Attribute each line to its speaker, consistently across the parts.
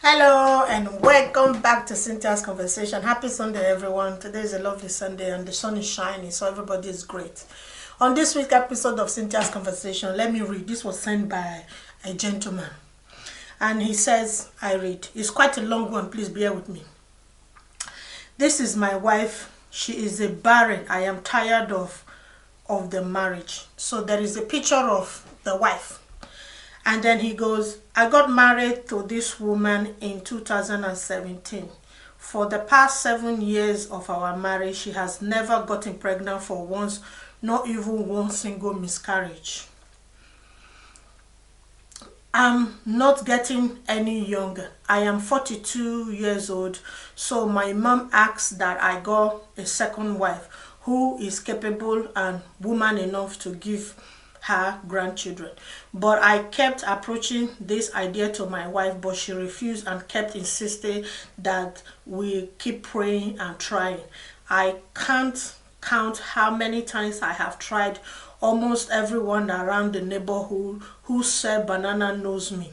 Speaker 1: Hello and welcome back to Cynthia's Conversation. Happy Sunday, everyone. Today is a lovely Sunday and the sun is shining, so everybody is great. On this week's episode of Cynthia's Conversation, let me read. This was sent by a gentleman. And he says, I read. It's quite a long one. Please bear with me. This is my wife. She is a barren. I am tired of the marriage. So there is a picture of the wife. And then he goes, I got married to this woman in 2017. For the past 7 years of our marriage, she has never gotten pregnant for once, not even one single miscarriage. I'm not getting any younger. I am 42 years old, so my mom asks that I got a second wife who is capable and woman enough to give her grandchildren. But I kept approaching this idea to my wife, but she refused and kept insisting that we keep praying and trying. I can't count how many times I have tried. Almost everyone around the neighborhood who said banana knows me.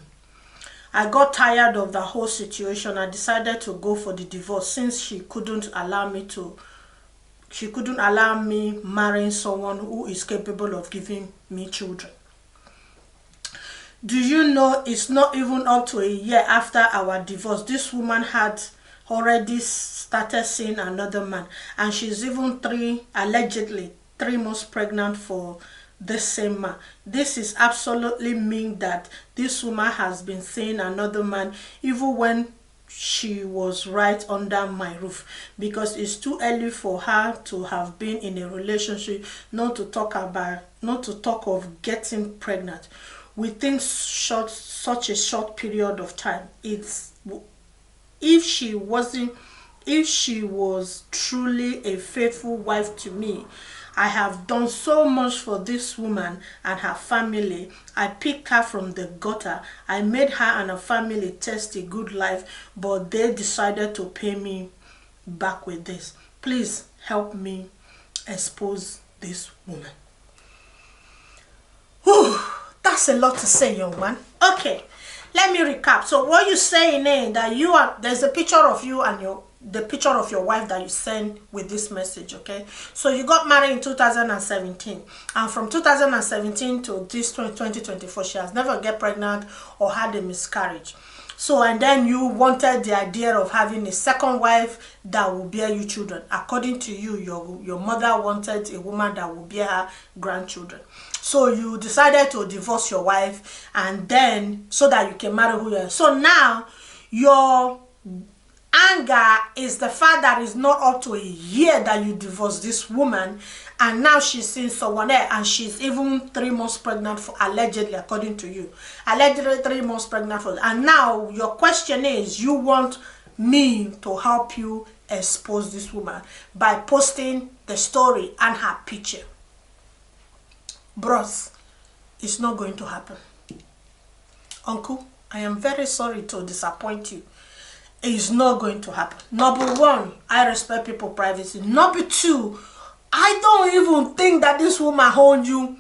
Speaker 1: I got tired of the whole situation. I decided to go for the divorce since she couldn't allow me marrying someone who is capable of giving me children. Do you know it's not even up to a year after our divorce, this woman had already started seeing another man, and she's even allegedly 3 months pregnant for the same man. This is absolutely mean that this woman has been seeing another man even when she was right under my roof, because it's too early for her to have been in a relationship not to talk of getting pregnant within such a short period of time. If she was truly a faithful wife to me, I have done so much for this woman and her family. I picked her from the gutter. I made her and her family taste a good life, but they decided to pay me back with this. Please help me expose this woman. Whew, that's a lot to say, young man. Okay, let me recap. So what you're saying is that there's a picture of you and the picture of your wife that you send with this message. Okay, so you got married in 2017, and from 2017 to this 2024 she has never get pregnant or had a miscarriage. So, and then you wanted the idea of having a second wife that will bear you children. According to you, your mother wanted a woman that will bear her grandchildren. So you decided to divorce your wife, and then so that you can marry who you are. So now your anger is the fact that it's not up to a year that you divorced this woman, and now she's seeing someone else, and she's even 3 months pregnant for, allegedly, according to you, allegedly 3 months pregnant for. And now your question is, you want me to help you expose this woman by posting the story and her picture. Bros, it's not going to happen. Uncle, I am very sorry to disappoint you. It's not going to happen. Number one, I respect people's privacy. Number two, I don't even think that this woman owes you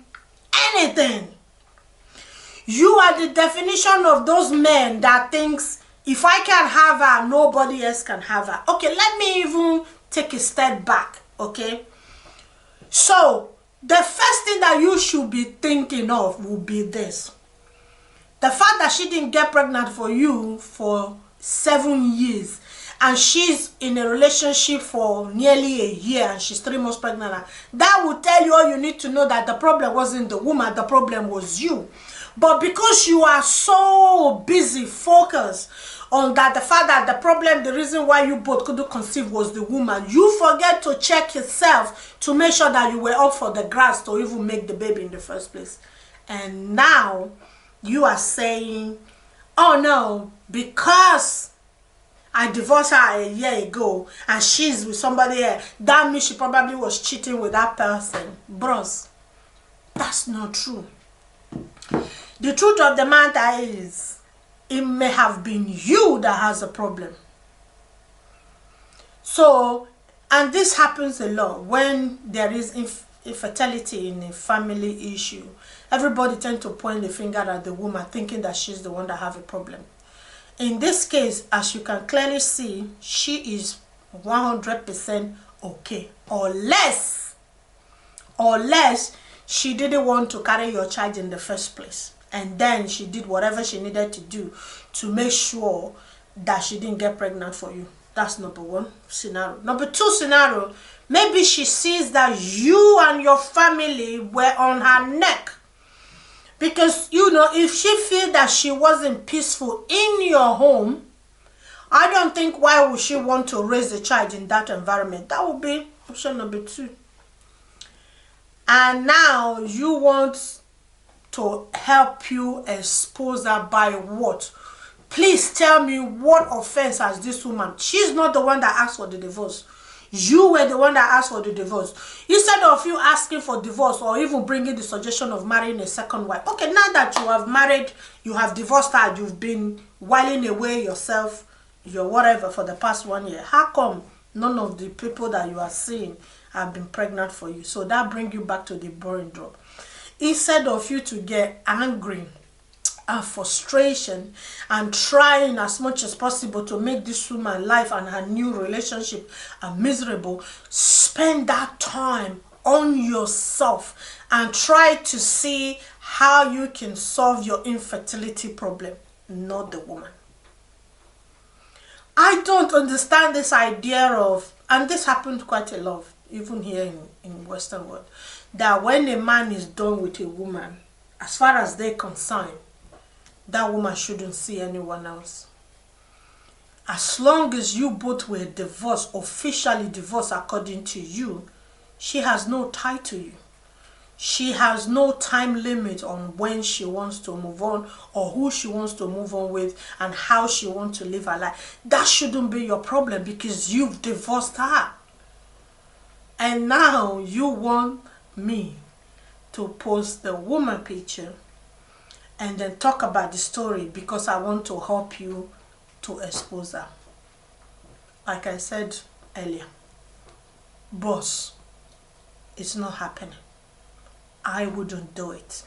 Speaker 1: anything. You are the definition of those men that thinks, if I can have her, nobody else can have her. Okay, let me even take a step back, okay? So, the first thing that you should be thinking of will be this. The fact that she didn't get pregnant for you for 7 years, and she's in a relationship for nearly a year, and she's 3 months pregnant, that will tell you all you need to know, that the problem wasn't the woman, the problem was you. But because you are so busy focused on that, the fact that the problem, the reason why you both couldn't conceive was the woman, you forget to check yourself to make sure that you were up for the grass to even make the baby in the first place. And now you are saying, oh no, because I divorced her a year ago and she's with somebody else, that means she probably was cheating with that person. Bros, that's not true. The truth of the matter is, it may have been you that has a problem. So, and this happens a lot when there is infertility in a family issue. Everybody tends to point the finger at the woman, thinking that she's the one that have a problem. In this case, as you can clearly see, she is 100% okay, unless she didn't want to carry your child in the first place, and then she did whatever she needed to do to make sure that she didn't get pregnant for you. That's number one scenario. Number two scenario, maybe she sees that you and your family were on her neck. Because, you know, if she feels that she wasn't peaceful in your home, I don't think why would she want to raise a child in that environment. That would be option number two. And now you want to help you expose her by what? Please tell me, what offense has this woman? She's not the one that asked for the divorce. You were the one that asked for the divorce. Instead of you asking for divorce or even bringing the suggestion of marrying a second wife. Okay, now that you have married, you have divorced her, you've been whiling away yourself, your whatever for the past 1 year. How come none of the people that you are seeing have been pregnant for you? So that brings you back to the boring drop. Instead of you to get angry and frustration and trying as much as possible to make this woman's life and her new relationship miserable, spend that time on yourself and try to see how you can solve your infertility problem, not the woman. I don't understand this idea of, and this happened quite a lot even here in Western world, that when a man is done with a woman, as far as they're concerned, that woman shouldn't see anyone else. As long as you both were divorced, officially divorced according to you, she has no tie to you. She has no time limit on when she wants to move on or who she wants to move on with and how she wants to live her life. That shouldn't be your problem because you've divorced her. And now you want me to post the woman picture and then talk about the story because I want to help you to expose her. Like I said earlier, boss, it's not happening. I wouldn't do it.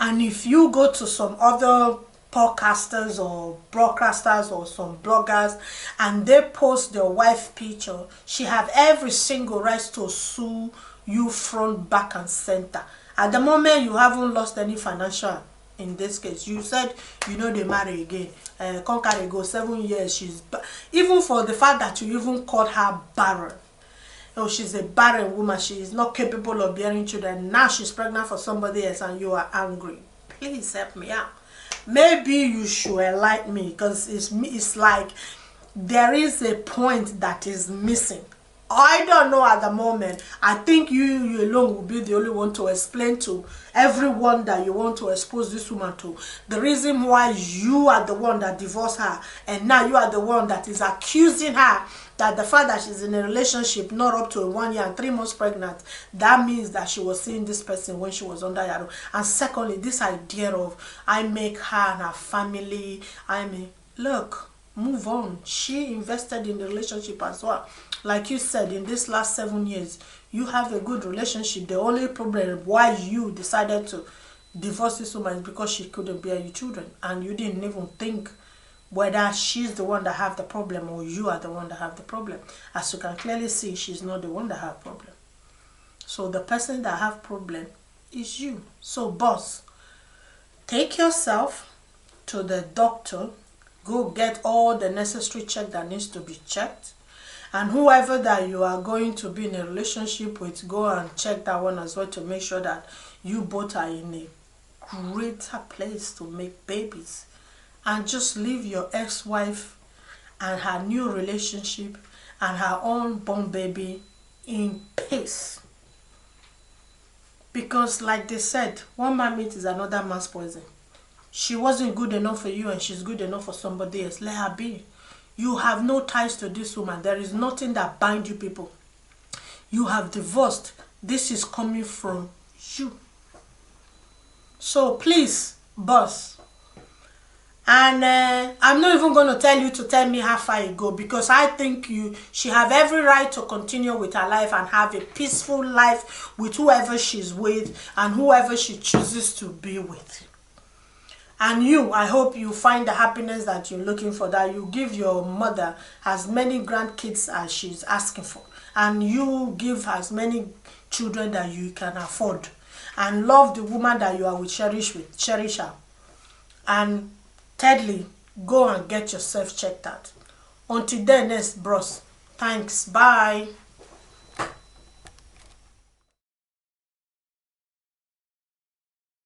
Speaker 1: And if you go to some other podcasters or broadcasters or some bloggers and they post their wife picture, she have every single right to sue you front, back and center. At the moment, you haven't lost any financial. In this case, you said you know they marry again. Conquer go 7 years. She's even for the fact that you even called her barren. Oh, she's a barren woman. She is not capable of bearing children. Now she's pregnant for somebody else, and you are angry. Please help me out. Maybe you should enlighten me because it's like there is a point that is missing. I don't know at the moment. I think you alone will be the only one to explain to everyone that you want to expose this woman to. The reason why you are the one that divorced her and now you are the one that is accusing her that the fact that she's in a relationship not up to 1 year and 3 months pregnant, that means that she was seeing this person when she was under Yaro. And secondly, this idea of I make her and her family, look, move on. She invested in the relationship as well. Like you said, in this last 7 years, you have a good relationship. The only problem why you decided to divorce this woman is because she couldn't bear you children. And you didn't even think whether she's the one that have the problem or you are the one that have the problem. As you can clearly see, she's not the one that have problem. So the person that have problem is you. So boss, take yourself to the doctor. Go get all the necessary check that needs to be checked. And whoever that you are going to be in a relationship with, go and check that one as well to make sure that you both are in a greater place to make babies. And just leave your ex-wife and her new relationship and her unborn baby in peace. Because like they said, one man meat is another man's poison. She wasn't good enough for you and she's good enough for somebody else. Let her be. You have no ties to this woman. There is nothing that binds you people. You have divorced. This is coming from you. So please, boss. And I'm not even going to tell you to tell me how far you go because I think she have every right to continue with her life and have a peaceful life with whoever she's with and whoever she chooses to be with. And you, I hope you find the happiness that you're looking for, that you give your mother as many grandkids as she's asking for, and you give as many children that you can afford, and love the woman that you are with, cherish her. And thirdly, go and get yourself checked out. Until then, next bros. Thanks. Bye.